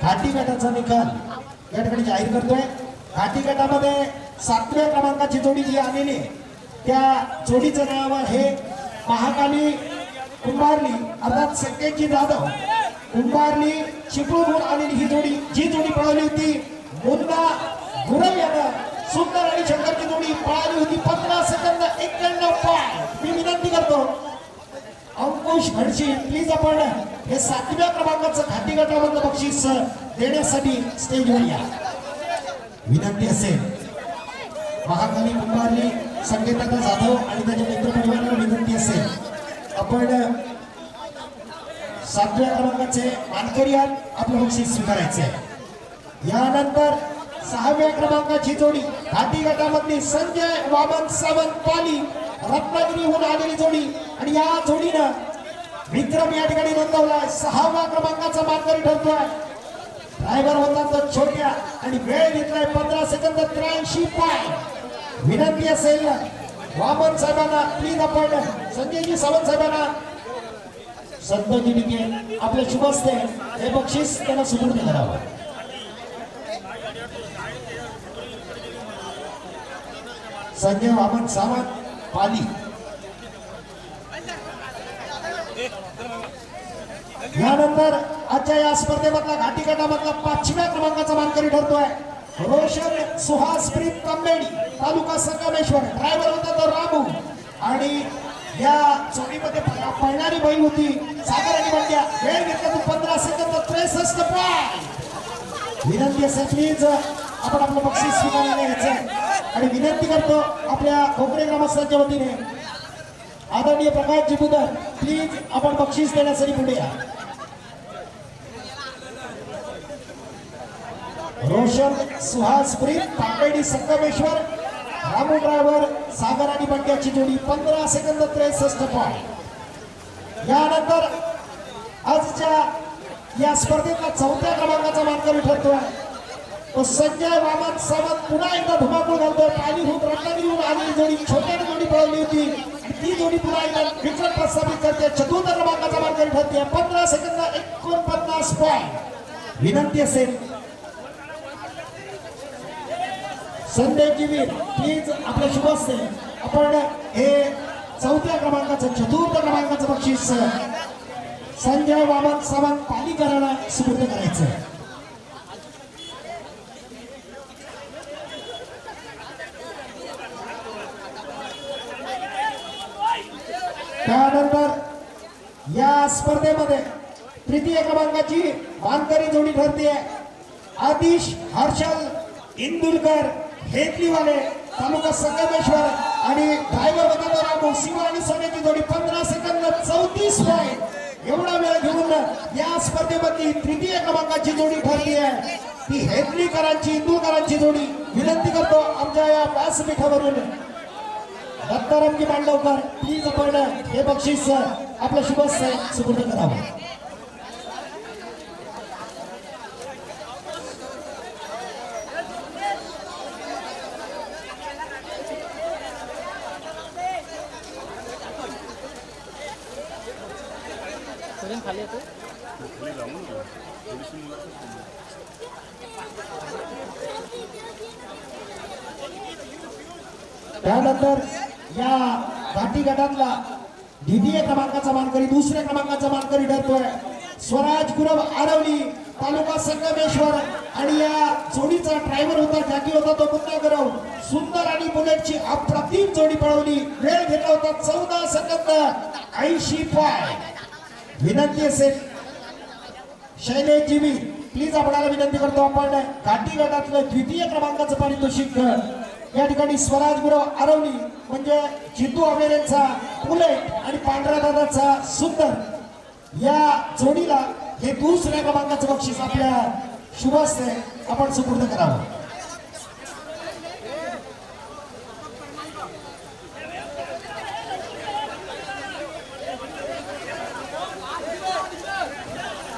घाटी गटाचा निकाल या ठिकाणी जाहीर करतोय। घाटी गटामध्ये 7व्या क्रमांकाची जोडी जी आलेली आहे त्या जोडीचं नाव आहे महाकाली कुंभारली अर्थात संकेतजी जाधव कुंभारली चिपळूणहून आलेली ही जोडी जी जोडी पळवली होती मुन्ना गुरव यानं सुंदर आणि शंकरची जोडी पळाली होती 15 सेकंद 91 पॉइंट। मी विनंती करतो अंकुश घडशी प्लीज आपण हे 7व्या क्रमांकाचं घाटी गटामधलं बक्षीस देण्यासाठी स्टेजवर या विनंती असेल। महाकाली कुंभारली संकेतदादा जाधव आणि त्याच्या मित्रपरिवाराला विनंती असेल आपण 7व्या क्रमांकाचे मानकरी आपलं बक्षीस स्वीकारायचे आहे। यानंतर 6व्या क्रमांकाची जोडी घाटी गटामधली संजय वामन सावंत पाली रत्नागिरीहून आलेली जोडी आणि या जोडीनं विक्रम या ठिकाणी नोंदवलाय। 6व्या क्रमांकाचा मानकरी ठरतोय। ड्रायव्हर होता तो छोट्या आणि वेळ घेतलाय 15 सेकंद 83 पॉइंट। विनंती असेल वामन साहेबांना प्लीज आपण संजयजी सावंत साहेबांना संतोषजी डिके आपल्या शुभ हस्ते हे बक्षीस त्यांना सुपूर्द करावं। संजय वामन सावंत पाली यानंतर आजच्या या स्पर्धेमधला घाटी गटामधला 5व्या क्रमांकाचा मानकरी ठरतोय रोशन सुहास प्रीत तांबेडी तालुका संगमेश्वर। ड्रायव्हर होता तो रामू आणि या जोडीमध्ये पळणारी बैल होती सागर आणि बंड्या। वेळ घेतला तो 15 सेकंद 63 पॉइंट। विनंती असेल प्लीज आपण आपलं बक्षीस स्वीकारायला यायचं आणि विनंती करतो आपल्या खोकरे ग्रामस्थांच्या वतीने आदरणीय प्रकाशजी बुदर प्लीज आपण बक्षीस देण्यासाठी पुढे या। रोशन सुहास प्रीत तांबेडी संगमेश्वर रामू ड्रायव्हर सागर आणि बंड्याची जोडी 15 सेकंद 63 पॉइंट। यानंतर आजच्या या स्पर्धेतला 4थ्या क्रमांकाचा मानकरी ठरतोय तो संजय वामन सावंत पुन्हा एकदा धुमाकूळ घालतोय। पालीहून रत्नागिरीहून आलेली जोडी छोट्याने जोडी पळवली होती ती जोडी पुन्हा एकदा विक्रम प्रस्थापित करते। 4थ्या क्रमांकाचा मानकरी ठरते 15 सेकंद 49 पॉइंट। विनंती असेल संदेशजी वीर प्लीज आपल्या शुभ हस्ते आपण हे 4थ्या क्रमांकाचं 4th क्रमांकाचं बक्षीस संजय वामन सावंत पालीकरांना सुपूर्द करायचं। त्यानंतर या स्पर्धेमध्ये 3य क्रमांकाची मानकरी जोडी ठरते आदिश हर्षल इंदुरकर हेतलीवाले तालुका संगमेश्वर आणि ड्रायव्हर होता रामू शिव आणि सोन्याची जोडी 15 सेकंद 34 पॉइंट। एवढा वेळ घेऊन या स्पर्धेमध्ये 3य क्रमांकाची जोडी ठरली आहे ती हेतलीकरांची इंदुरकरांची जोडी। विनंती करतो आमच्या या व्यासपीठावरून दत्तारामजी मांडवकर प्लीज आपण हे बक्षीस आपल्या शुभ हस्ते सुपूर्द करावं। खाली येतो त्यानंतर या घाटी गटातला 2य क्रमांकाचा मानकरी 2ऱ्या क्रमांकाचा मानकरी ठरतोय स्वराज गुरव आरवली तालुका संगमेश्वर आणि या जोडीचा ड्रायव्हर होता जॅकी होता तो मुन्ना गुरव। सुंदर आणि बुलेटची अप्रतिम जोडी पळवली। वेळ घेतला होता 14 सेकंद 80 पॉइंट। विनंती असेल शैलेशजी वी प्लीज आपल्याला विनंती करतो आपण घाटी गटातलं 2य क्रमांकाचं पारितोषिक या ठिकाणी स्वराज गुरव आरवली म्हणजे जितू अमेरेंचा बुलेट आणि पांढऱ्या दादाचा सुंदर या जोडीला हे 2ऱ्या क्रमांकाचं बक्षीस आपल्या शुभ हस्ते आपण सुपूर्द करावं।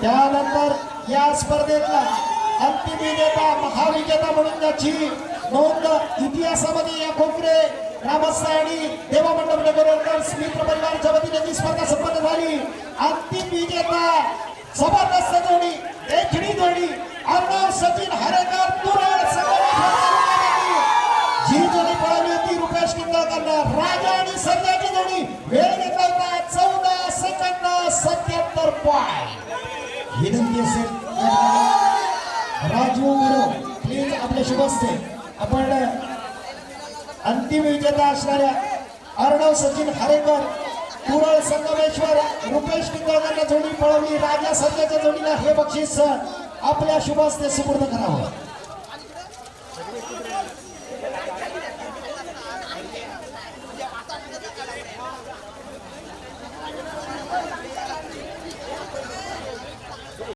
त्यानंतर या स्पर्धेतला अंतिम विजेता महाविजेता म्हणून ज्याची नोंद इतिहासामध्ये या खोकरे ग्रामस्थ आणि देवा मंडप नगरकर्स मित्र परिवाराच्या वतीने जी स्पर्धा संपन्न झाली अंतिम विजेता जबरदस्त जोडी देखणी जोडी पॉइंट विनंती असेल राजू गुरु प्लीज आपले शुभ असते आपण अंतिम विजेता असणाऱ्या अर्णव सचिन हरेकर कुरळ संगमेश्वर रुपेश निंगळकरला जोडी पळवली राजा सध्याच्या जोडीला हे बक्षीस आपल्या शुभ हस्ते सुपूर्द करावं